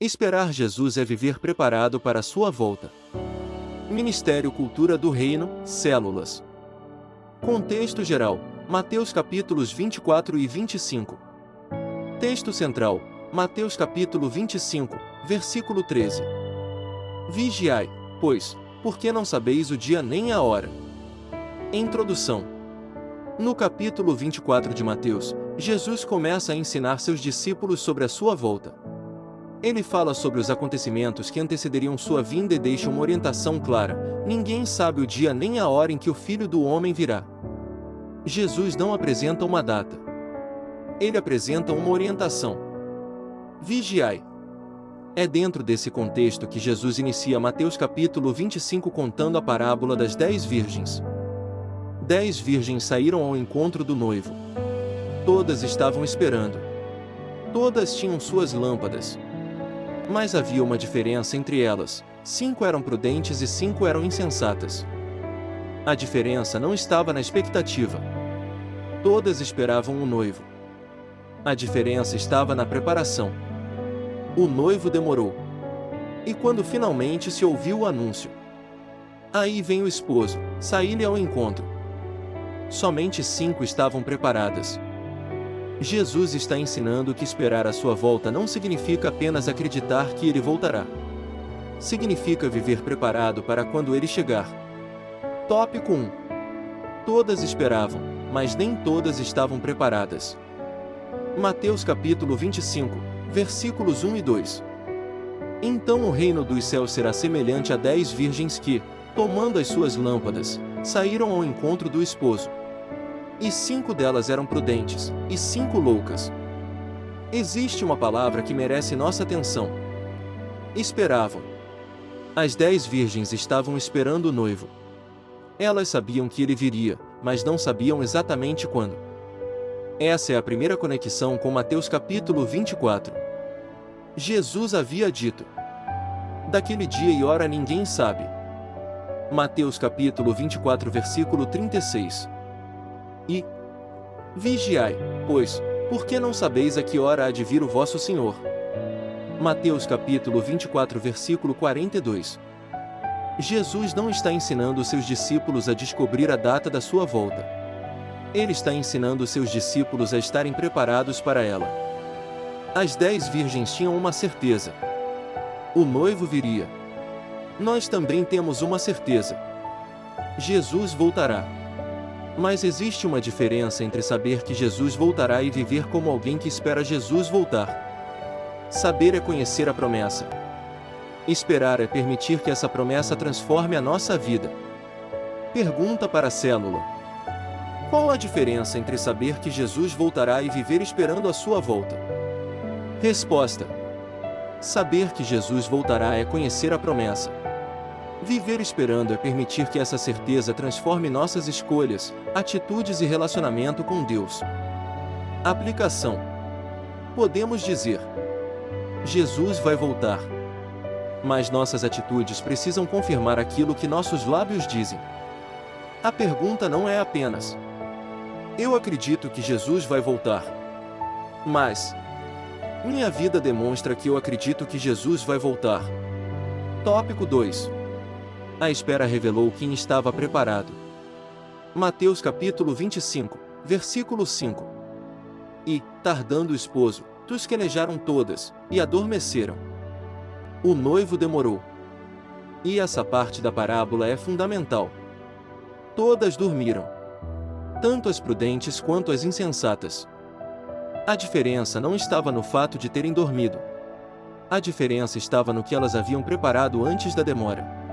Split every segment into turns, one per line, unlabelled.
Esperar Jesus é viver preparado para a sua volta. Ministério Cultura do Reino, Células. Contexto geral: Mateus capítulos 24 e 25. Texto central: Mateus capítulo 25, versículo 13. Vigiai, pois, porque não sabeis o dia nem a hora. Introdução. No capítulo 24 de Mateus, Jesus começa a ensinar seus discípulos sobre a sua volta. Ele fala sobre os acontecimentos que antecederiam sua vinda e deixa uma orientação clara: ninguém sabe o dia nem a hora em que o Filho do Homem virá. Jesus não apresenta uma data. Ele apresenta uma orientação. Vigiai. É dentro desse contexto que Jesus inicia Mateus capítulo 25 contando a parábola das 10 virgens. 10 virgens saíram ao encontro do noivo. Todas estavam esperando. Todas tinham suas lâmpadas. Mas havia uma diferença entre elas: 5 eram prudentes e 5 eram insensatas. A diferença não estava na expectativa. Todas esperavam o noivo. A diferença estava na preparação. O noivo demorou. E quando finalmente se ouviu o anúncio: aí vem o esposo, saí-lhe ao encontro. Somente 5 estavam preparadas. Jesus está ensinando que esperar a sua volta não significa apenas acreditar que ele voltará. Significa viver preparado para quando ele chegar. Tópico 1. Todas esperavam, mas nem todas estavam preparadas. Mateus capítulo 25, versículos 1 e 2. Então o reino dos céus será semelhante a 10 virgens que, tomando as suas lâmpadas, saíram ao encontro do esposo. E 5 delas eram prudentes, e 5 loucas. Existe uma palavra que merece nossa atenção. Esperavam. As 10 virgens estavam esperando o noivo. Elas sabiam que ele viria, mas não sabiam exatamente quando. Essa é a primeira conexão com Mateus capítulo 24. Jesus havia dito: daquele dia e hora ninguém sabe. Mateus capítulo 24 versículo 36. E vigiai, pois, porque não sabeis a que hora há de vir o vosso Senhor. Mateus capítulo 24 versículo 42. Jesus não está ensinando seus discípulos a descobrir a data da sua volta. Ele está ensinando seus discípulos a estarem preparados para ela. As 10 virgens tinham uma certeza: o noivo viria. Nós também temos uma certeza: Jesus voltará. Mas existe uma diferença entre saber que Jesus voltará e viver como alguém que espera Jesus voltar. Saber é conhecer a promessa. Esperar é permitir que essa promessa transforme a nossa vida. Pergunta para a célula: qual a diferença entre saber que Jesus voltará e viver esperando a sua volta? Resposta: saber que Jesus voltará é conhecer a promessa. Viver esperando é permitir que essa certeza transforme nossas escolhas, atitudes e relacionamento com Deus. Aplicação: podemos dizer: Jesus vai voltar. Mas nossas atitudes precisam confirmar aquilo que nossos lábios dizem. A pergunta não é apenas: eu acredito que Jesus vai voltar. Mas minha vida demonstra que eu acredito que Jesus vai voltar. Tópico 2. A espera revelou quem estava preparado. Mateus capítulo 25, versículo 5. E, tardando o esposo, tosquenejaram todas, e adormeceram. O noivo demorou. E essa parte da parábola é fundamental. Todas dormiram. Tanto as prudentes quanto as insensatas. A diferença não estava no fato de terem dormido. A diferença estava no que elas haviam preparado antes da demora.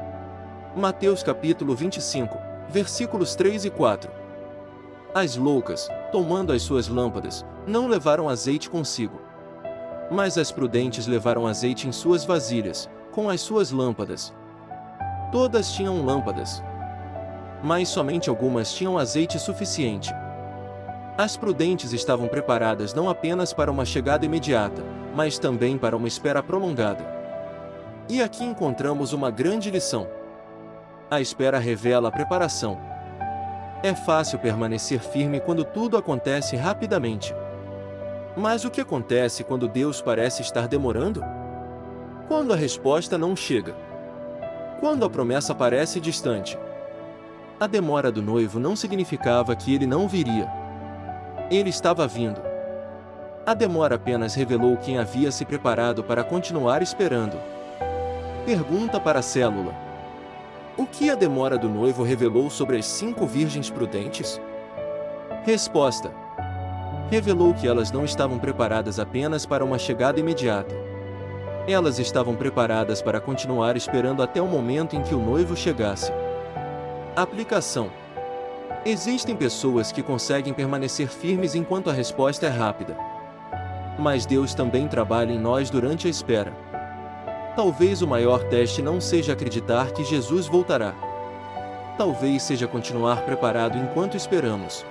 Mateus capítulo 25, versículos 3 e 4. As loucas, tomando as suas lâmpadas, não levaram azeite consigo. Mas as prudentes levaram azeite em suas vasilhas, com as suas lâmpadas. Todas tinham lâmpadas. Mas somente algumas tinham azeite suficiente. As prudentes estavam preparadas não apenas para uma chegada imediata, mas também para uma espera prolongada. E aqui encontramos uma grande lição. A espera revela a preparação. É fácil permanecer firme quando tudo acontece rapidamente. Mas o que acontece quando Deus parece estar demorando? Quando a resposta não chega. Quando a promessa parece distante. A demora do noivo não significava que ele não viria. Ele estava vindo. A demora apenas revelou quem havia se preparado para continuar esperando. Pergunta para a célula: o que a demora do noivo revelou sobre as 5 virgens prudentes? Resposta: revelou que elas não estavam preparadas apenas para uma chegada imediata. Elas estavam preparadas para continuar esperando até o momento em que o noivo chegasse. Aplicação: existem pessoas que conseguem permanecer firmes enquanto a resposta é rápida. Mas Deus também trabalha em nós durante a espera. Talvez o maior teste não seja acreditar que Jesus voltará. Talvez seja continuar preparado enquanto esperamos.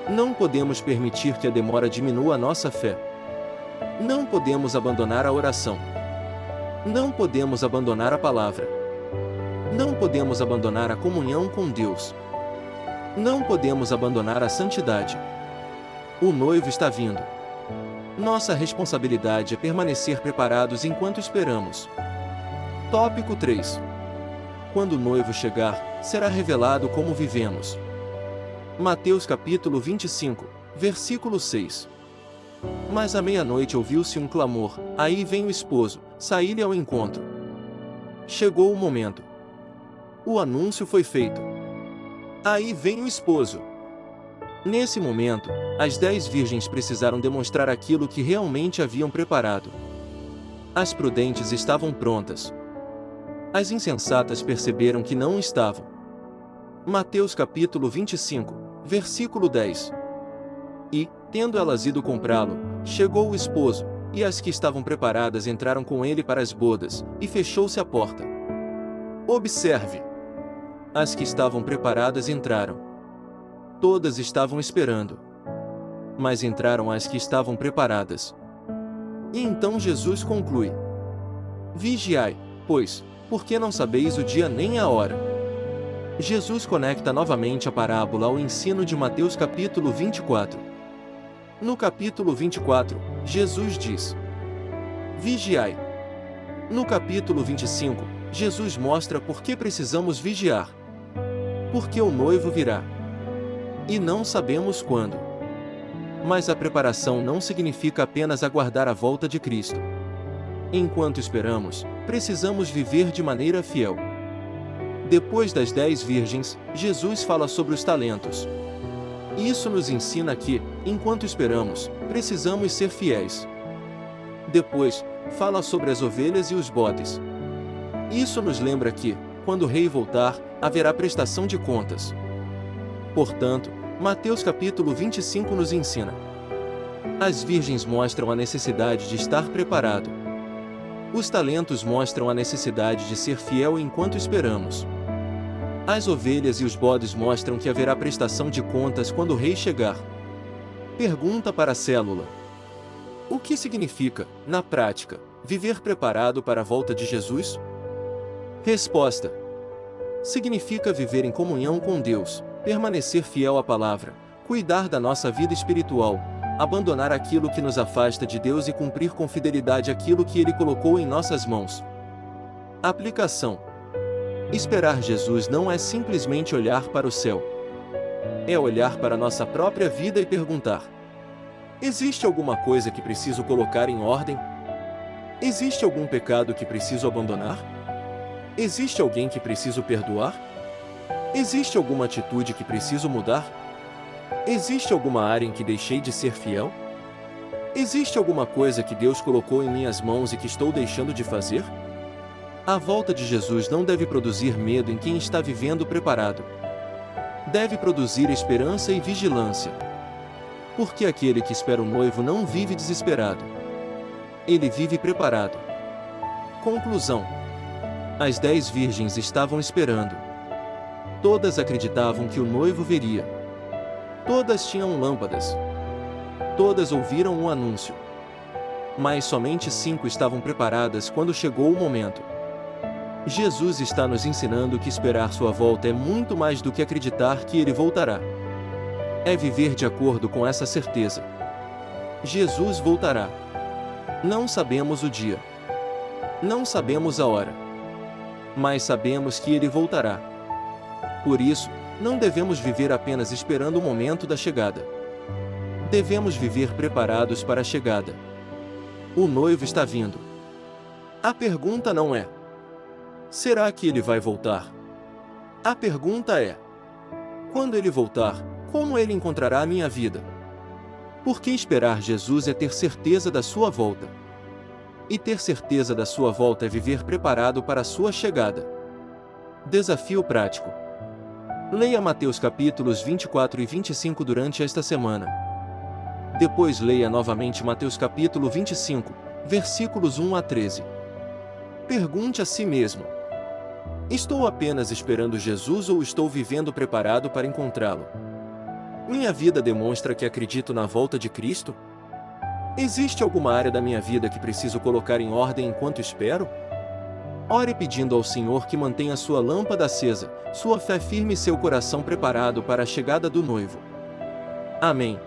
Não podemos permitir que a demora diminua a nossa fé. Não podemos abandonar a oração. Não podemos abandonar a palavra. Não podemos abandonar a comunhão com Deus. Não podemos abandonar a santidade. O noivo está vindo. Nossa responsabilidade é permanecer preparados enquanto esperamos. Tópico 3. Quando o noivo chegar, será revelado como vivemos. Mateus capítulo 25, versículo 6. Mas à meia-noite ouviu-se um clamor: aí vem o esposo, saí-lhe ao encontro. Chegou o momento. O anúncio foi feito. Aí vem o esposo. Nesse momento, as 10 virgens precisaram demonstrar aquilo que realmente haviam preparado. As prudentes estavam prontas. As insensatas perceberam que não estavam. Mateus capítulo 25, versículo 10. E, tendo elas ido comprá-lo, chegou o esposo, e as que estavam preparadas entraram com ele para as bodas, e fechou-se a porta. Observe. As que estavam preparadas entraram. Todas estavam esperando. Mas entraram as que estavam preparadas. E então Jesus conclui: vigiai, pois, porque não sabeis o dia nem a hora. Jesus conecta novamente a parábola ao ensino de Mateus capítulo 24. No capítulo 24, Jesus diz: vigiai. No capítulo 25, Jesus mostra por que precisamos vigiar. Porque o noivo virá. E não sabemos quando. Mas a preparação não significa apenas aguardar a volta de Cristo. Enquanto esperamos, precisamos viver de maneira fiel. Depois das 10 virgens, Jesus fala sobre os talentos. Isso nos ensina que, enquanto esperamos, precisamos ser fiéis. Depois, fala sobre as ovelhas e os bodes. Isso nos lembra que, quando o rei voltar, haverá prestação de contas. Portanto, Mateus capítulo 25 nos ensina: as virgens mostram a necessidade de estar preparado. Os talentos mostram a necessidade de ser fiel enquanto esperamos. As ovelhas e os bodes mostram que haverá prestação de contas quando o rei chegar. Pergunta para a célula: o que significa, na prática, viver preparado para a volta de Jesus? Resposta: significa viver em comunhão com Deus, permanecer fiel à palavra, cuidar da nossa vida espiritual, abandonar aquilo que nos afasta de Deus e cumprir com fidelidade aquilo que Ele colocou em nossas mãos. Aplicação: esperar Jesus não é simplesmente olhar para o céu. É olhar para nossa própria vida e perguntar: existe alguma coisa que preciso colocar em ordem? Existe algum pecado que preciso abandonar? Existe alguém que preciso perdoar? Existe alguma atitude que preciso mudar? Existe alguma área em que deixei de ser fiel? Existe alguma coisa que Deus colocou em minhas mãos e que estou deixando de fazer? A volta de Jesus não deve produzir medo em quem está vivendo preparado. Deve produzir esperança e vigilância. Porque aquele que espera o noivo não vive desesperado. Ele vive preparado. Conclusão: as 10 virgens estavam esperando. Todas acreditavam que o noivo viria. Todas tinham lâmpadas. Todas ouviram um anúncio. Mas somente 5 estavam preparadas quando chegou o momento. Jesus está nos ensinando que esperar sua volta é muito mais do que acreditar que ele voltará. É viver de acordo com essa certeza. Jesus voltará. Não sabemos o dia. Não sabemos a hora, mas sabemos que ele voltará. Por isso, não devemos viver apenas esperando o momento da chegada. Devemos viver preparados para a chegada. O noivo está vindo. A pergunta não é: será que ele vai voltar? A pergunta é: quando ele voltar, como ele encontrará a minha vida? Porque esperar Jesus é ter certeza da sua volta. E ter certeza da sua volta é viver preparado para a sua chegada. Desafio prático. Leia Mateus capítulos 24 e 25 durante esta semana. Depois leia novamente Mateus capítulo 25, versículos 1 a 13. Pergunte a si mesmo: estou apenas esperando Jesus ou estou vivendo preparado para encontrá-lo? Minha vida demonstra que acredito na volta de Cristo? Existe alguma área da minha vida que preciso colocar em ordem enquanto espero? Ore pedindo ao Senhor que mantenha sua lâmpada acesa, sua fé firme e seu coração preparado para a chegada do noivo. Amém.